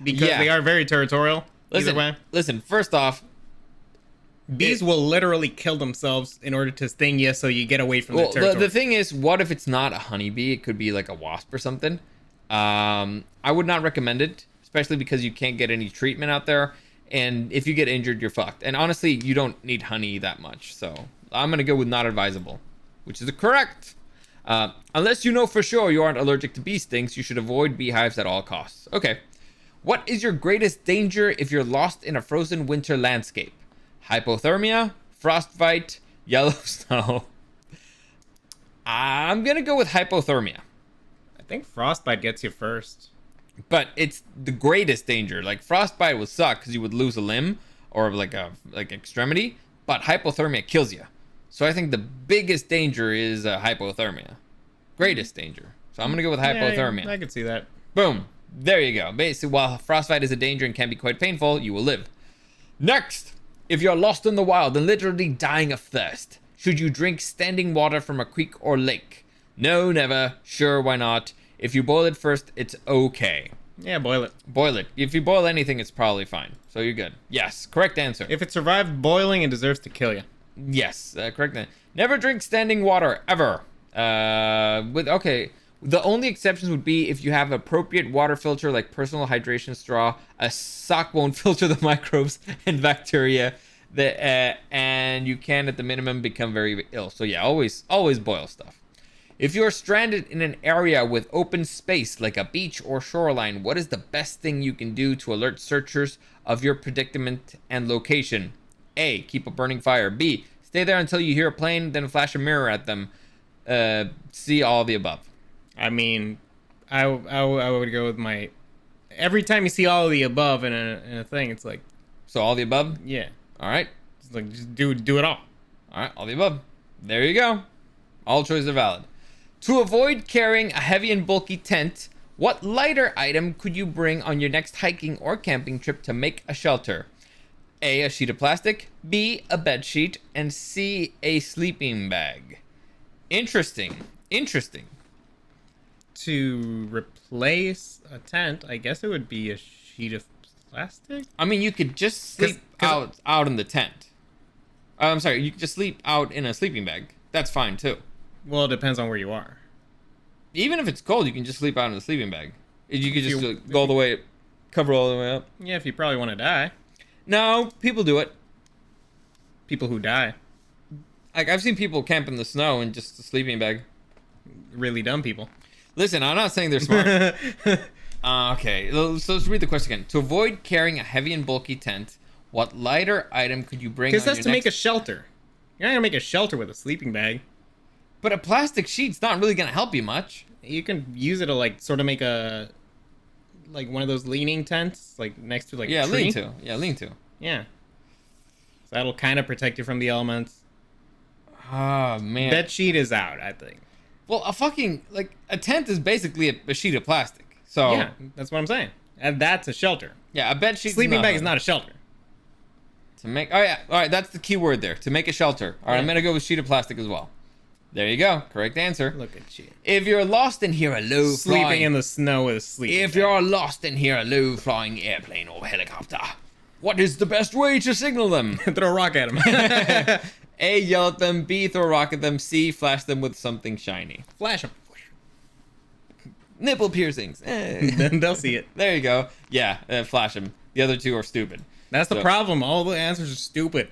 because they are very territorial. Either way. Listen, first off, bees will literally kill themselves in order to sting you so you get away from the territory. the thing is, what if it's not a honeybee? It could be like a wasp or something. I would not recommend it, especially because you can't get any treatment out there. And if you get injured, you're fucked. And honestly, you don't need honey that much. So I'm going to go with not advisable, which is correct. Unless you know for sure you aren't allergic to bee stings, you should avoid beehives at all costs. Okay. What is your greatest danger if you're lost in a frozen winter landscape? Hypothermia, frostbite, yellow snow. I'm going to go with hypothermia. I think frostbite gets you first. But it's the greatest danger. Like frostbite would suck because you would lose a limb or like extremity, but hypothermia kills you. So I think the biggest danger is hypothermia. Greatest danger. So I'm gonna go with hypothermia. Yeah, I could see that. Boom. There you go. Basically, while frostbite is a danger and can be quite painful, you will live. Next, if you're lost in the wild and literally dying of thirst, should you drink standing water from a creek or lake? No, never. Sure, why not? If you boil it first, it's okay. Yeah, boil it. Boil it. If you boil anything, it's probably fine. So you're good. Yes, correct answer. If it survived boiling, it deserves to kill you. Yes, correct answer. Never drink standing water, ever. The only exceptions would be if you have appropriate water filter like personal hydration straw. A sock won't filter the microbes and bacteria, and you can at the minimum become very ill. So yeah, always boil stuff. If you're stranded in an area with open space like a beach or shoreline, what is the best thing you can do to alert searchers of your predicament and location? A. Keep a burning fire. B. Stay there until you hear a plane, then flash a mirror at them. C. All the above. I mean, I would go with my... Every time you see all of the above in a thing, it's like... So all the above? Yeah. All right. It's like, just do it all. All right, all the above. There you go. All choices are valid. To avoid carrying a heavy and bulky tent, what lighter item could you bring on your next hiking or camping trip to make a shelter? A. A sheet of plastic. B. A bed sheet. And C. A sleeping bag. Interesting. To replace a tent, I guess it would be a sheet of plastic? I mean, you could just sleep out in the tent. I'm sorry, you could just sleep out in a sleeping bag. That's fine, too. Well, it depends on where you are. Even if it's cold, you can just sleep out in the sleeping bag. You could just go all the way, cover all the way up. Yeah, if you probably want to die. No, people do it. People who die. Like, I've seen people camp in the snow in just a sleeping bag. Really dumb people. Listen, I'm not saying they're smart. Okay, so let's read the question again. To avoid carrying a heavy and bulky tent, what lighter item could you bring on Because that's to make a shelter. You're not going to make a shelter with a sleeping bag. But a plastic sheet's not really going to help you much. You can use it to, like, sort of make a... Like, one of those leaning tents, like, next to, like, a tree. lean-to. Yeah. So that'll kind of protect you from the elements. Oh, man. Bed sheet is out, I think. Well, a tent is basically a sheet of plastic. So yeah, that's what I'm saying. And that's a shelter. Yeah, a bed sheet. Sleeping bag is not a shelter. All right, that's the key word there. To make a shelter. All right, I'm gonna go with sheet of plastic as well. There you go. Correct answer. Look at you. If you're lost and hear a sleeping in the snow with a sleeping bag. You're lost and hear a low flying airplane or helicopter, what is the best way to signal them? Throw a rock at them. A, yell at them. B, throw a rock at them. C, flash them with something shiny. Flash them. Nipple piercings. Then they'll see it. There you go. Yeah, flash them. The other two are stupid. That's the problem. All the answers are stupid.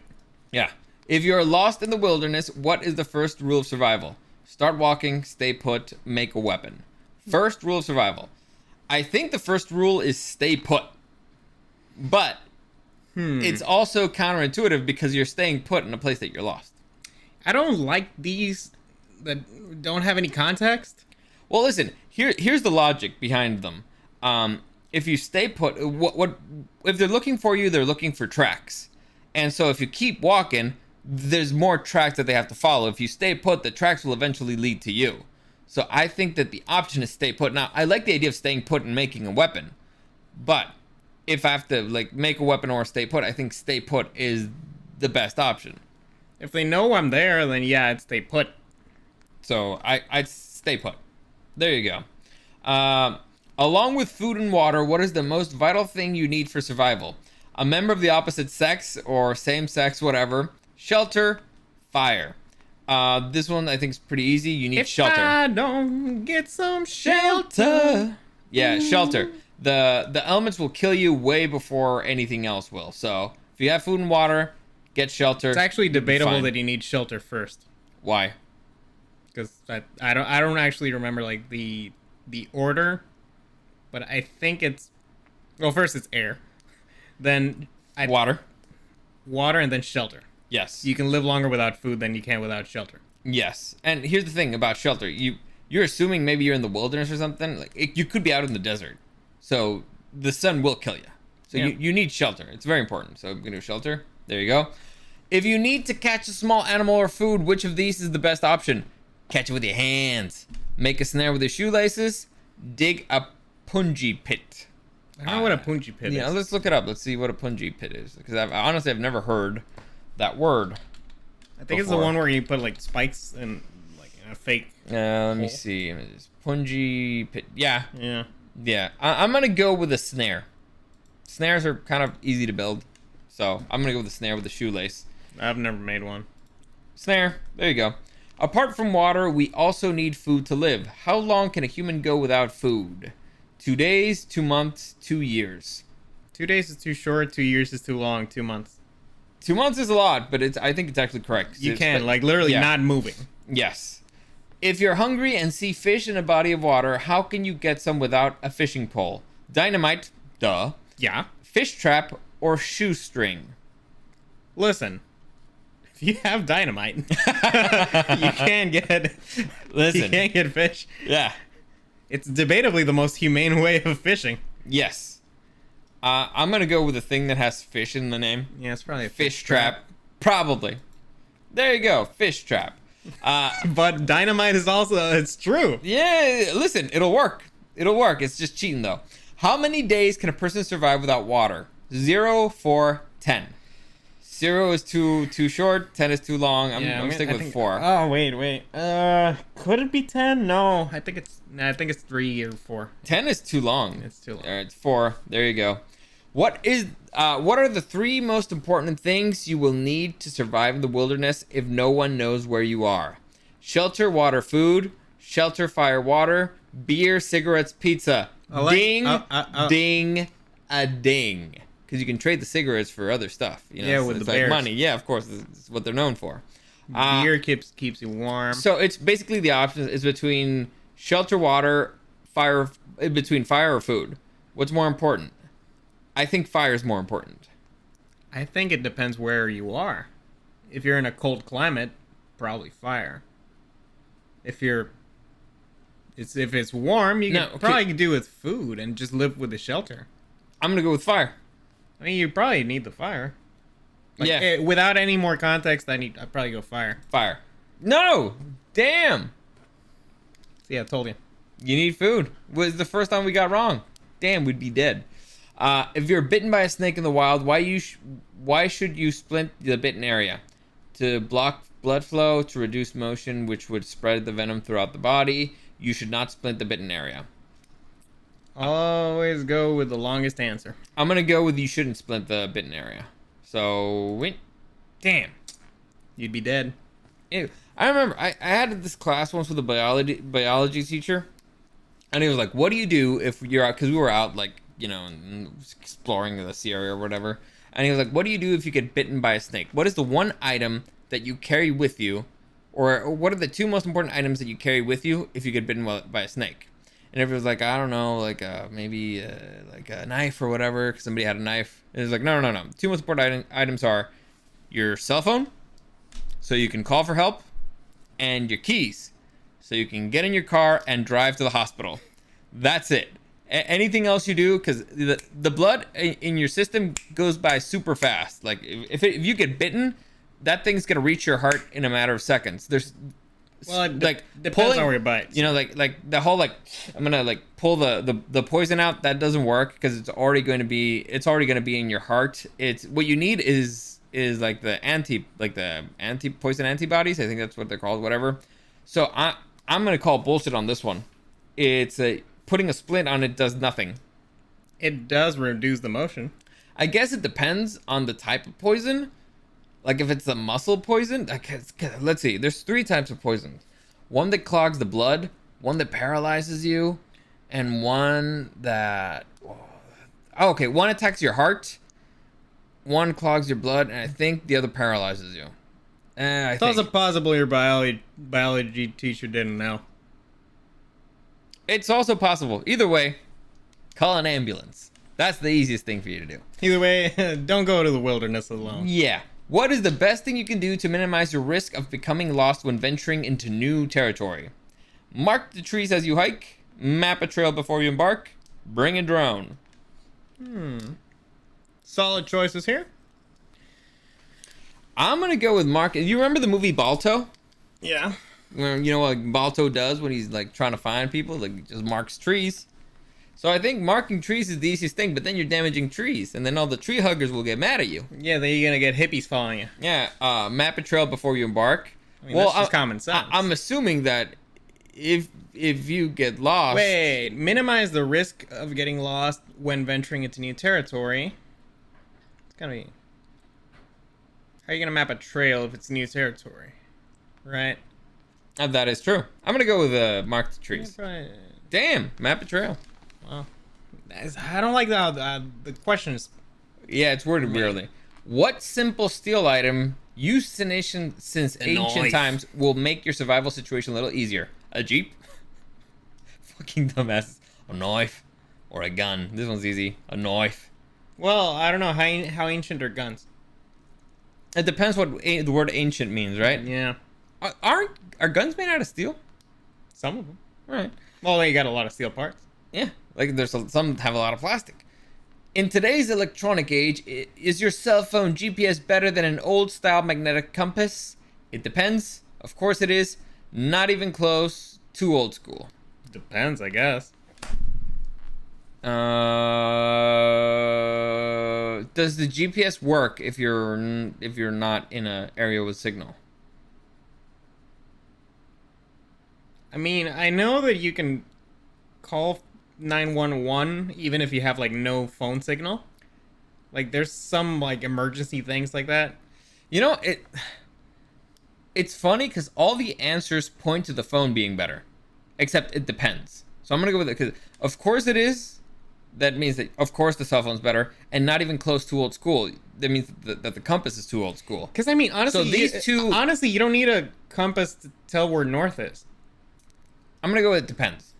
Yeah. If you're lost in the wilderness, what is the first rule of survival? start walking, stay put, make a weapon. First rule of survival. I think the first rule is stay put. But it's also counterintuitive because you're staying put in a place that you're lost. I don't like these that don't have any context. Well, listen, here's the logic behind them. If you stay put, what if they're looking for you, they're looking for tracks. And so if you keep walking, there's more tracks that they have to follow. If you stay put, the tracks will eventually lead to you. So I think that the option is stay put. Now, I like the idea of staying put and making a weapon. But if I have to like make a weapon or stay put, I think stay put is the best option. If they know I'm there, then yeah, it's stay put. So I'd stay put. There you go. Along with food and water, what is the most vital thing you need for survival? A member of the opposite sex or same sex, whatever. Shelter, fire. This one I think is pretty easy. You need shelter. I don't get some shelter. Yeah, shelter. The elements will kill you way before anything else will. So if you have food and water, get shelter. It's actually debatable fine. that you need shelter first. Why? Because I don't actually remember like the order, but I think it's first it's air, then Water. and then shelter. Yes. You can live longer without food than you can without shelter. Yes. And here's the thing about shelter. You're assuming maybe you're in the wilderness or something. Like you could be out in the desert. So the sun will kill you. So Yeah. you need shelter. It's very important. So I'm going to do shelter. There you go. If you need to catch a small animal or food, which of these is the best option? Catch it with your hands. Make a snare with your shoelaces. Dig a punji pit. I don't know what a punji pit Yeah, is. let's look it up. Let's see what a punji pit is. Because I've never heard that word. I think it's the before. one where you put like spikes and like a fake. Let me hole. see. Punji pit. Yeah. Yeah. Yeah. I'm going to go with a snare. Snares are kind of easy to build. So I'm going to go with a snare with a shoelace. I've never made one. Snare. There you go. Apart from water, we also need food to live. How long can a human go without food? 2 days, 2 months, 2 years. 2 days is too short. 2 years is too long. 2 months. 2 months is a lot, but I think it's actually correct. You It's- can but- like literally yeah. not moving. Yes. If you're hungry and see fish in a body of water, how can you get some without a fishing pole? Dynamite, duh. Yeah. Fish trap or shoestring? Listen, if you have dynamite, you can get Listen. you can't get fish. Yeah. It's debatably the most humane way of fishing. Yes. I'm going to go with a thing that has fish in the name. Yeah, it's probably a Fish trap. Probably. There you go. Fish trap. But dynamite is also, it's true. Yeah, listen, it'll work. It'll work. It's just cheating, though. How many days can a person survive without water? 0, 4, 10. 0 is too short. 10 is too long. I'm sticking with 4. Oh, wait. Could it be 10? No, I think it's 3 or 4. 10 is too long. It's too long. All right, it's 4. There you go. What are the 3 most important things you will need to survive in the wilderness if no one knows where you are? Shelter, water, food. Shelter, fire, water. Beer, cigarettes, pizza. Ding, ding, a ding. Because you can trade the cigarettes for other stuff. You know, Yeah, it's, with it's the like bears. money. Yeah, of course. It's what they're known for. Beer keeps you warm. So it's basically the option is between shelter, water, fire, between fire or food. What's more important? I think fire is more important. I think it depends where you are. If you're in a cold climate, probably fire. If it's warm, you No, can okay. probably do with food and just live with the shelter. I'm going to go with fire. I mean, you probably need the fire. Yeah. Without any more context, I'd probably go fire. Fire. No! Damn! See, I told you. You need food. Was the first time we got wrong. Damn, we'd be dead. If you're bitten by a snake in the wild, why should you splint the bitten area? To block blood flow, to reduce motion, which would spread the venom throughout the body. You should not splint the bitten area. Always go with the longest answer. I'm going to go with you shouldn't splint the bitten area. So, wait. Damn. You'd be dead. Ew. I remember I had this class once with a biology teacher, and he was like, "What do you do if you're out?" Because we were out, like, you know, exploring the sea area or whatever. And he was like, "What do you do if you get bitten by a snake? What is the one item that you carry with you Or what are the 2 most important items that you carry with you if you get bitten by a snake? And everyone's like, I don't know, like maybe like a knife or whatever, because somebody had a knife. And it's like, no. 2 most important items are your cell phone, so you can call for help, and your keys, so you can get in your car and drive to the hospital. That's it. Anything else you do, because the blood in your system goes by super fast. Like if you get bitten, that thing's gonna reach your heart in a matter of seconds. There's Depends pulling, on where it bites. You know, like the whole I'm gonna like pull the poison out. That doesn't work because it's already going to be in your heart. It's what you need is like the anti-poison antibodies. I think that's what they're called. Whatever. So I'm gonna call bullshit on this one. It's putting a splint on it does nothing. It does reduce the motion. I guess it depends on the type of poison. Like if it's a muscle poison, let's see. There's 3 types of poison. One that clogs the blood, one that paralyzes you, and one that... one attacks your heart, one clogs your blood, and I think the other paralyzes you. It's also possible your biology teacher didn't know. It's also possible. Either way, call an ambulance. That's the easiest thing for you to do. Either way, don't go to the wilderness alone. Yeah. What is the best thing you can do to minimize your risk of becoming lost when venturing into new territory? Mark the trees as you hike, map a trail before you embark, bring a drone. Solid choices here. I'm going to go with Mark. You remember the movie Balto? Yeah. Where, you know what Balto does when he's like trying to find people? Like he just marks trees. So I think marking trees is the easiest thing, but then you're damaging trees, and then all the tree huggers will get mad at you. Yeah, then you're gonna get hippies following you. Yeah, map a trail before you embark. I mean, that's just common sense. I'm assuming that if you get lost... Wait, minimize the risk of getting lost when venturing into new territory. It's gonna be... How are you gonna map a trail if it's new territory? Right? That is true. I'm gonna go with mark the trees. Yeah, Damn, map a trail. well, I don't like the question is... Yeah, it's worded weirdly. What simple steel item used since ancient times will make your survival situation a little easier? A jeep? Fucking dumbass. A knife or a gun. This one's easy. A knife. Well, I don't know how ancient are guns. It depends what the word ancient means, right? Yeah, Are guns made out of steel? some of them. Right. Well, they got a lot of steel parts. Yeah. Like some have a lot of plastic. In today's electronic age, is your cell phone GPS better than an old-style magnetic compass? It depends. Of course it is. Not even close. Too old school. Depends, I guess. Does the GPS work if you're not in an area with signal? I mean, I know that you can call 911 even if you have like no phone signal. Like there's some like emergency things like that. You know, it's funny because all the answers point to the phone being better, except it depends. So I'm gonna go with it because of course it is. That means that of course the cell phone's better, and not even close to old school. That means that the compass is too old school. Because I mean, honestly, so these two. Honestly, you don't need a compass to tell where north is. I'm gonna go with it depends.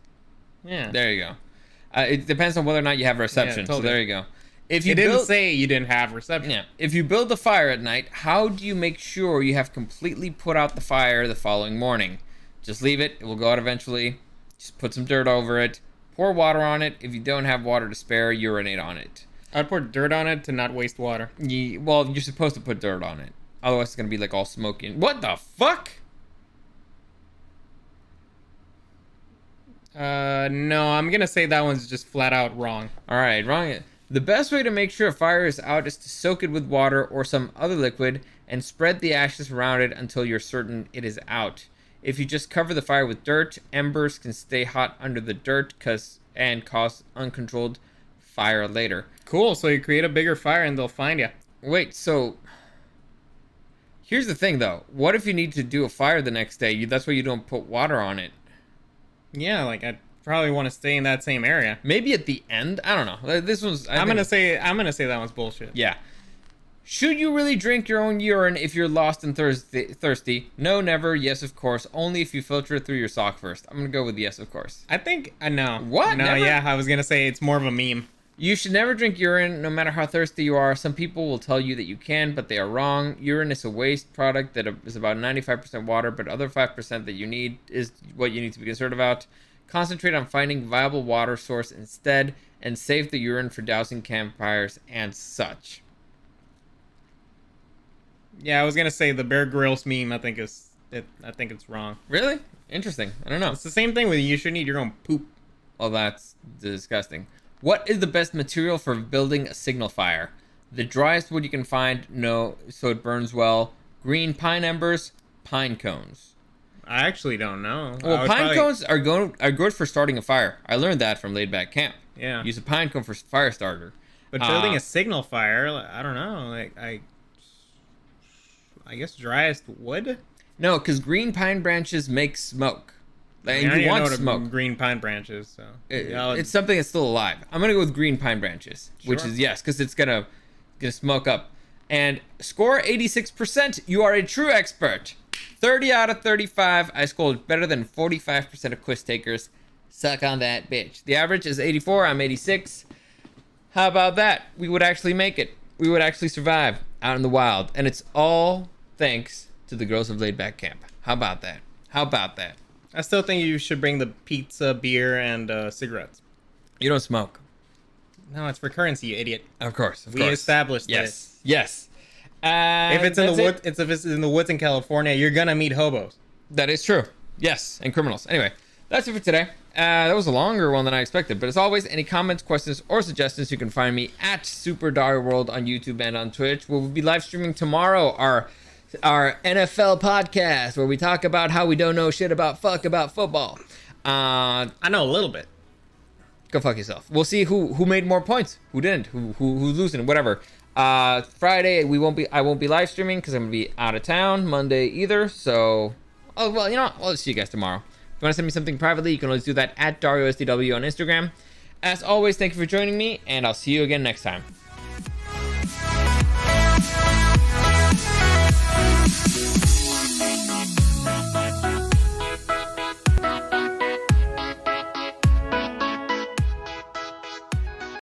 Yeah. There you go. It depends on whether or not you have reception. Yeah, totally. So there you go. If you It didn't say you didn't have reception. Yeah. If you build a fire at night, how do you make sure you have completely put out the fire the following morning? Just leave it. It will go out eventually. Just put some dirt over it. Pour water on it. If you don't have water to spare, urinate on it. I'd pour dirt on it to not waste water. Well, you're supposed to put dirt on it. Otherwise, it's going to be like all smoky. What the fuck? No, I'm going to say that one's just flat out wrong. All right, wrong. The best way to make sure a fire is out is to soak it with water or some other liquid and spread the ashes around it until you're certain it is out. If you just cover the fire with dirt, embers can stay hot under the dirt and cause uncontrolled fire later. Cool, so you create a bigger fire and they'll find you. Wait, so here's the thing though. What if you need to do a fire the next day? That's why you don't put water on it. Yeah, like I'd probably want to stay in that same area. Maybe at the end. I don't know. This one's. I'm gonna say that one's bullshit. Yeah. Should you really drink your own urine if you're lost and thirsty? No, never. Yes, of course. Only if you filter it through your sock first. I'm gonna go with yes, of course. I think no. What? No, Never? yeah, I was gonna say it's more of a meme. You should never drink urine, no matter how thirsty you are. Some people will tell you that you can, but they are wrong. Urine is a waste product that is about 95% water, but other 5% that you need is what you need to be concerned about. Concentrate on finding viable water source instead, and save the urine for dousing campfires and such. Yeah, I was gonna say the Bear Grylls meme. I think it's wrong. Really? Interesting. I don't know. It's the same thing with you shouldn't eat your own poop. Oh, that's disgusting. What is the best material for building a signal fire? The driest wood you can find, no, so it burns well. Green pine embers, pine cones. I actually don't know. Well, cones are good for starting a fire. I learned that from Laidback Camp. Yeah. Use a pine cone for fire starter. But building a signal fire, I don't know. Like I guess driest wood. No, because green pine branches make smoke. Like, I don't you even want know what smoke. green pine branches. So It's something that's still alive. I'm gonna go with green pine branches, which Sure. is yes, because it's gonna smoke up. And score 86%. You are a true expert. 30 out of 35. I scored better than 45% of quiz takers. Suck on that, bitch. The average is 84. I'm 86. How about that? We would actually make it. We would actually survive out in the wild, and it's all thanks to the girls of Laidback Camp. How about that? How about that? I still think you should bring the pizza, beer, and cigarettes. You don't smoke. No, it's for currency, you idiot. Of course. We established this. Yes. If it's in the woods, if it's in the woods in California, you're gonna meet hobos. That is true. Yes, and criminals. Anyway, that's it for today. That was a longer one than I expected. But as always, any comments, questions, or suggestions, you can find me at Super Dario World on YouTube and on Twitch. We'll be live streaming tomorrow our NFL podcast where we talk about how we don't know shit about football. I know a little bit. Go fuck yourself. We'll see who made more points, who didn't, who's losing, whatever. Friday I won't be live streaming because I'm gonna be out of town. Monday either. So, oh well, you know what? I'll see you guys tomorrow. If you want to send me something privately, you can always do that at DarioSDW on Instagram. As always, thank you for joining me, and I'll see you again next time.